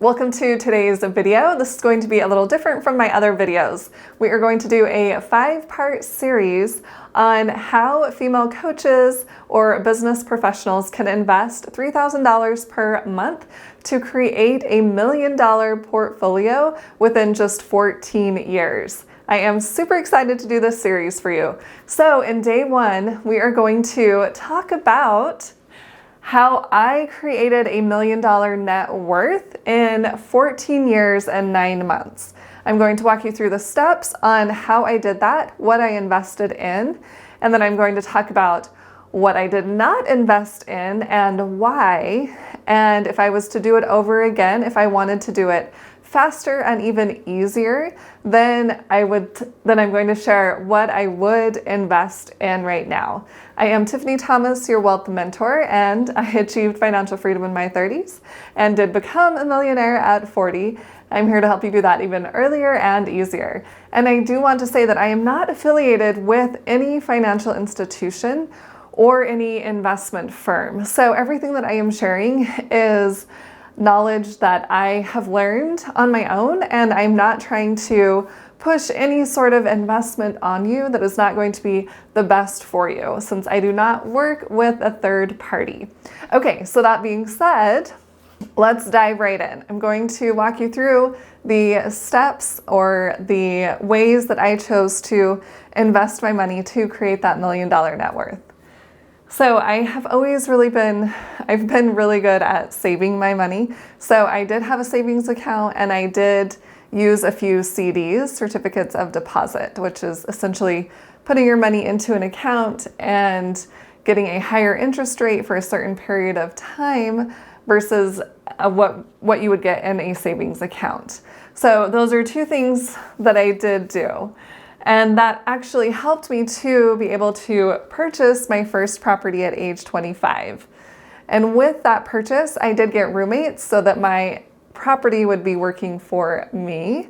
Welcome to today's video. This is going to be a little different from my other videos. We are going to do a 5-part series on how female coaches or business professionals can invest $3,000 per month to create a $1 million portfolio within just 14 years. I am super excited to do this series for you. So in day 1, we are going to talk about how I created a $1 million net worth in 14 years and 9 months. I'm going to walk you through the steps on how I did that, what I invested in, and then I'm going to talk about what I did not invest in and why, and if I was to do it over again, if I wanted to do it faster and even easier, then I'm going to share what I would invest in right now. I am Tiffany Thomas, your wealth mentor, and I achieved financial freedom in my 30s and did become a millionaire at 40. I'm here to help you do that even earlier and easier. And I do want to say that I am not affiliated with any financial institution or any investment firm. So everything that I am sharing is knowledge that I have learned on my own, and I'm not trying to push any sort of investment on you that is not going to be the best for you, since I do not work with a third party. Okay, so that being said, let's dive right in. I'm going to walk you through the steps or the ways that I chose to invest my money to create that $1 million net worth. So I've been really good at saving my money. So I did have a savings account, and I did use a few CDs, certificates of deposit, which is essentially putting your money into an account and getting a higher interest rate for a certain period of time versus what you would get in a savings account. So those are two things that I did do. And that actually helped me to be able to purchase my first property at age 25. And with that purchase, I did get roommates so that my property would be working for me.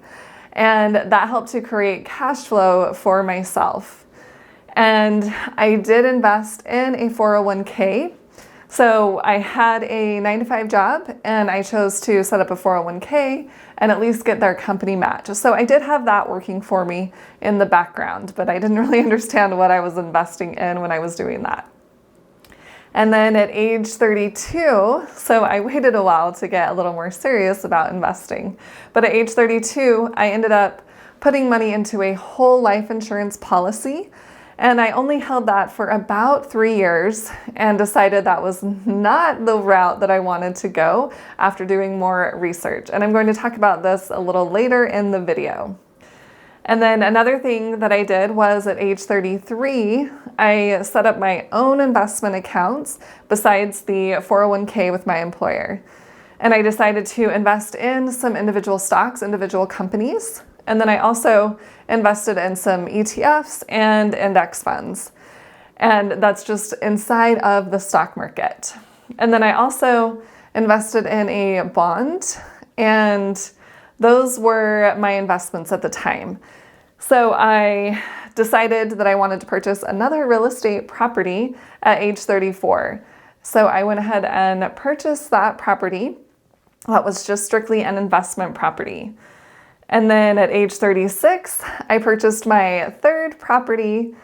And that helped to create cash flow for myself. And I did invest in a 401k. So I had a 9-to-5 job, and I chose to set up a 401k and at least get their company match. So I did have that working for me in the background, but I didn't really understand what I was investing in when I was doing that. And then at age 32, so I waited a while to get a little more serious about investing. But at age 32, I ended up putting money into a whole life insurance policy. And I only held that for about 3 years and decided that was not the route that I wanted to go after doing more research. And I'm going to talk about this a little later in the video. And then another thing that I did was at age 33, I set up my own investment accounts besides the 401k with my employer. And I decided to invest in some individual stocks, individual companies. And then I also invested in some ETFs and index funds. And that's just inside of the stock market. And then I also invested in a bond, and those were my investments at the time. So I decided that I wanted to purchase another real estate property at age 34. So I went ahead and purchased that property. That was just strictly an investment property. And then at age 36, I purchased my third property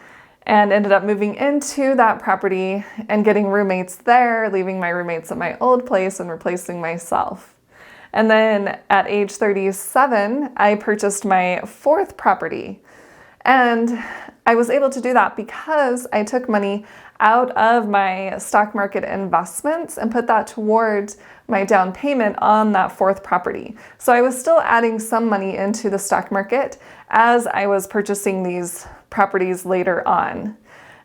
and ended up moving into that property and getting roommates there, leaving my roommates at my old place and replacing myself. And then at age 37, I purchased my fourth property. And I was able to do that because I took money out of my stock market investments and put that towards my down payment on that fourth property. So I was still adding some money into the stock market as I was purchasing these properties later on.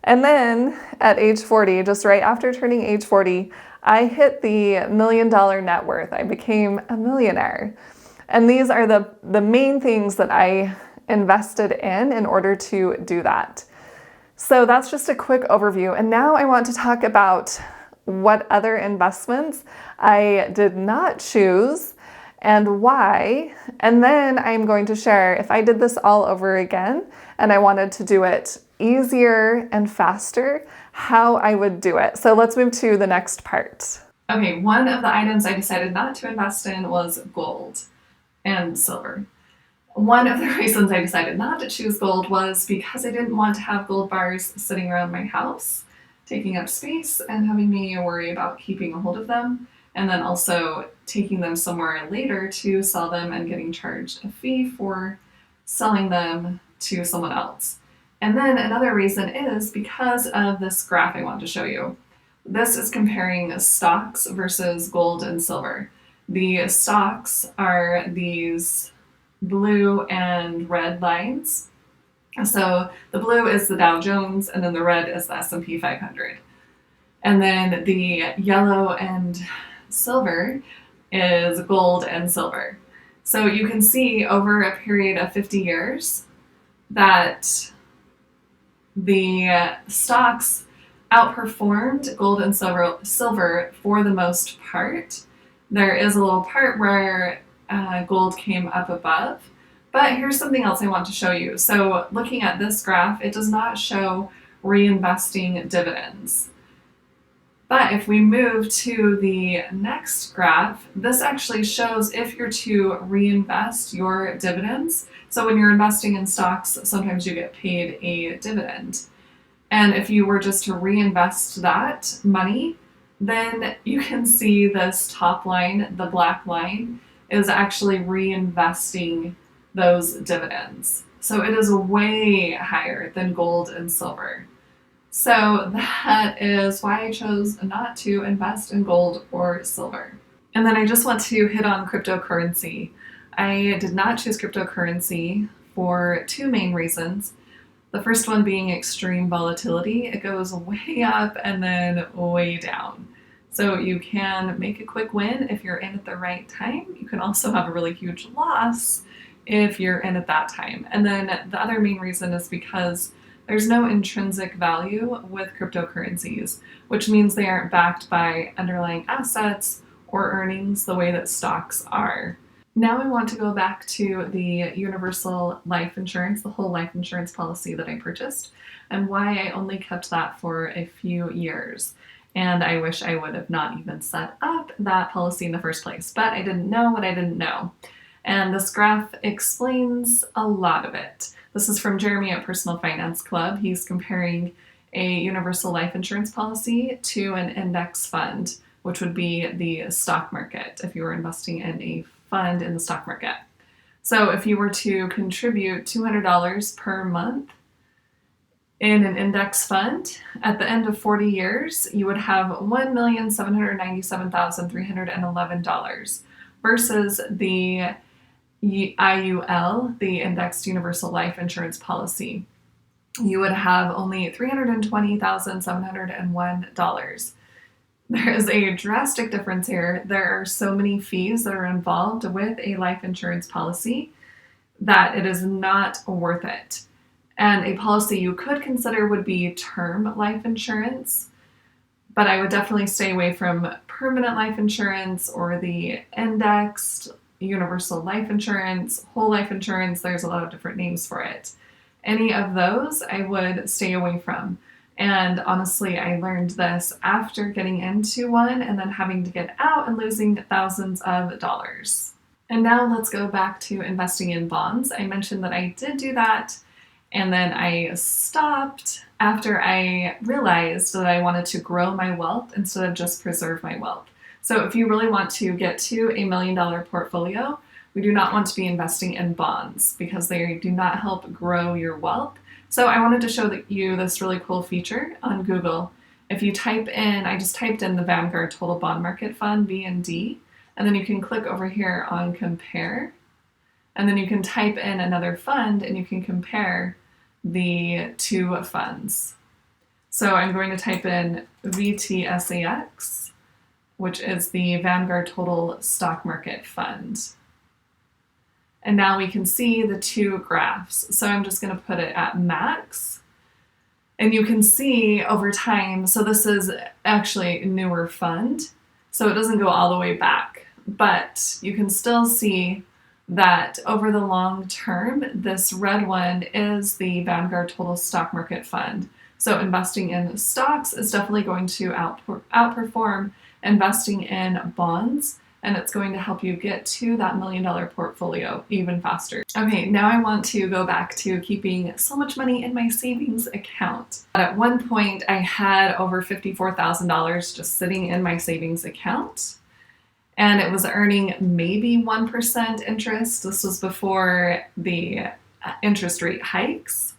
And then at age 40, just right after turning age 40, I hit the $1 million net worth. I became a millionaire. And these are the main things that I invested in order to do that. So that's just a quick overview. And now I want to talk about what other investments I did not choose and why. And then I'm going to share if I did this all over again and I wanted to do it easier and faster, how I would do it. So let's move to the next part. Okay, one of the items I decided not to invest in was gold and silver. One of the reasons I decided not to choose gold was because I didn't want to have gold bars sitting around my house, taking up space and having me worry about keeping a hold of them, and then also taking them somewhere later to sell them and getting charged a fee for selling them to someone else. And then another reason is because of this graph I want to show you. This is comparing stocks versus gold and silver. The stocks are these blue and red lines. So the blue is the Dow Jones, and then the red is the S&P 500. And then the yellow and silver is gold and silver. So you can see over a period of 50 years that the stocks outperformed gold and silver for the most part. There is a little part where gold came up above. But here's something else I want to show you. So looking at this graph, it does not show reinvesting dividends. But if we move to the next graph, this actually shows if you're to reinvest your dividends. So when you're investing in stocks, sometimes you get paid a dividend. And if you were just to reinvest that money, then you can see this top line, the black line, is actually reinvesting those dividends. So it is way higher than gold and silver. So that is why I chose not to invest in gold or silver. And then I just want to hit on cryptocurrency. I did not choose cryptocurrency for two main reasons. The first one being extreme volatility. It goes way up and then way down. So you can make a quick win if you're in at the right time. You can also have a really huge loss if you're in at that time. And then the other main reason is because there's no intrinsic value with cryptocurrencies, which means they aren't backed by underlying assets or earnings the way that stocks are. Now I want to go back to the universal life insurance, the whole life insurance policy that I purchased, and why I only kept that for a few years. And I wish I would have not even set up that policy in the first place, but I didn't know what I didn't know. And this graph explains a lot of it. This is from Jeremy at Personal Finance Club. He's comparing a universal life insurance policy to an index fund, which would be the stock market if you were investing in a fund in the stock market. So if you were to contribute $200 per month in an index fund, at the end of 40 years, you would have $1,797,311 versus the IUL, the Indexed Universal Life Insurance Policy. You would have only $320,701. There is a drastic difference here. There are so many fees that are involved with a life insurance policy that it is not worth it. And a policy you could consider would be term life insurance, but I would definitely stay away from permanent life insurance or the indexed universal life insurance, whole life insurance. There's a lot of different names for it. Any of those I would stay away from. And honestly, I learned this after getting into one and then having to get out and losing thousands of dollars. And now let's go back to investing in bonds. I mentioned that I did do that, and then I stopped after I realized that I wanted to grow my wealth instead of just preserve my wealth. So if you really want to get to $1 million portfolio, we do not want to be investing in bonds because they do not help grow your wealth. So I wanted to show you this really cool feature on Google. If you type in, I just typed in the Vanguard Total Bond Market Fund, VND, and then you can click over here on compare, and then you can type in another fund and you can compare the two funds. So I'm going to type in VTSAX, which is the Vanguard Total Stock Market Fund. And now we can see the two graphs. So I'm just going to put it at max. And you can see over time, so this is actually a newer fund, so it doesn't go all the way back. But you can still see that over the long term, this red one is the Vanguard Total Stock Market Fund. So investing in stocks is definitely going to outperform investing in bonds, and it's going to help you get to that $1 million portfolio even faster. Okay, now I want to go back to keeping so much money in my savings account. At one point, I had over $54,000 just sitting in my savings account, and it was earning maybe 1% interest. This was before the interest rate hikes.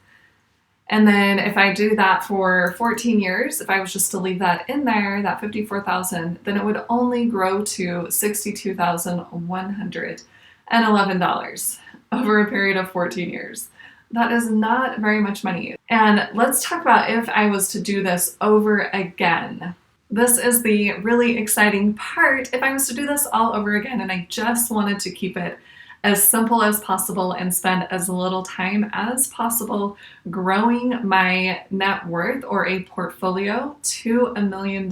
And then if I do that for 14 years, if I was just to leave that in there, that 54,000, then it would only grow to $62,111 over a period of 14 years. That is not very much money. And let's talk about if I was to do this over again. This is the really exciting part. If I was to do this all over again and I just wanted to keep it as simple as possible and spend as little time as possible growing my net worth or a portfolio to $1 million,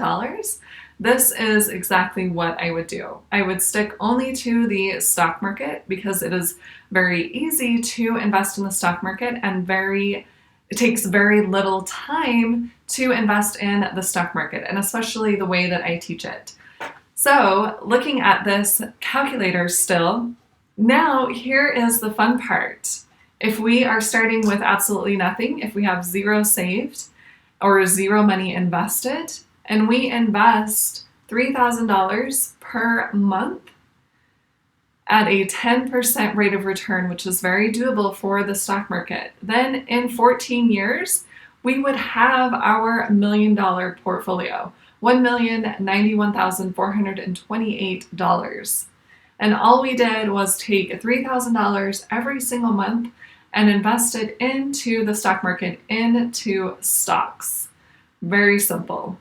this is exactly what I would do. I would stick only to the stock market because it is very easy to invest in the stock market and it takes very little time to invest in the stock market, and especially the way that I teach it. So looking at this calculator still, now here is the fun part. If we are starting with absolutely nothing, if we have zero saved or zero money invested, and we invest $3,000 per month at a 10% rate of return, which is very doable for the stock market, then in 14 years, we would have our $1 million portfolio, $1,091,428. And all we did was take $3,000 every single month and invest it into the stock market, into stocks. Very simple.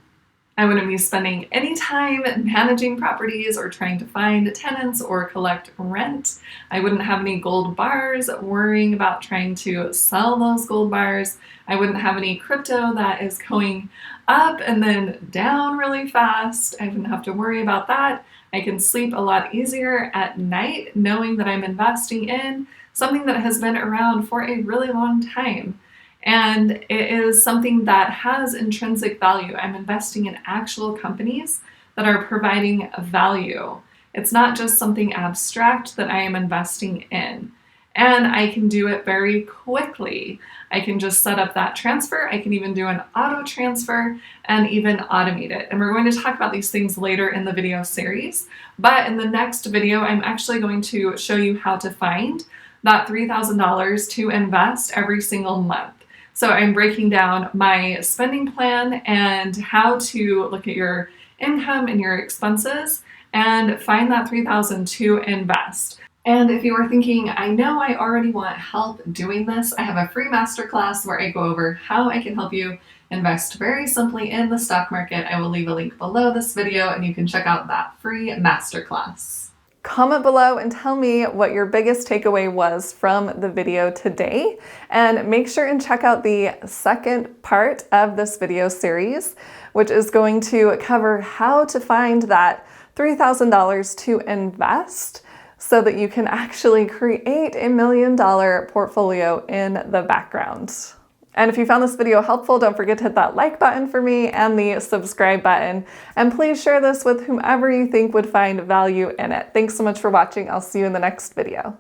I wouldn't be spending any time managing properties or trying to find tenants or collect rent. I wouldn't have any gold bars worrying about trying to sell those gold bars. I wouldn't have any crypto that is going up and then down really fast. I wouldn't have to worry about that. I can sleep a lot easier at night knowing that I'm investing in something that has been around for a really long time. And it is something that has intrinsic value. I'm investing in actual companies that are providing value. It's not just something abstract that I am investing in. And I can do it very quickly. I can just set up that transfer. I can even do an auto transfer and even automate it. And we're going to talk about these things later in the video series. But in the next video, I'm actually going to show you how to find that $3,000 to invest every single month. So I'm breaking down my spending plan and how to look at your income and your expenses and find that $3,000 to invest. And if you are thinking, I know I already want help doing this, I have a free masterclass where I go over how I can help you invest very simply in the stock market. I will leave a link below this video and you can check out that free masterclass. Comment below and tell me what your biggest takeaway was from the video today. And make sure and check out the second part of this video series, which is going to cover how to find that $3,000 to invest so that you can actually create a $1 million portfolio in the background. And if you found this video helpful, don't forget to hit that like button for me and the subscribe button. And please share this with whomever you think would find value in it. Thanks so much for watching. I'll see you in the next video.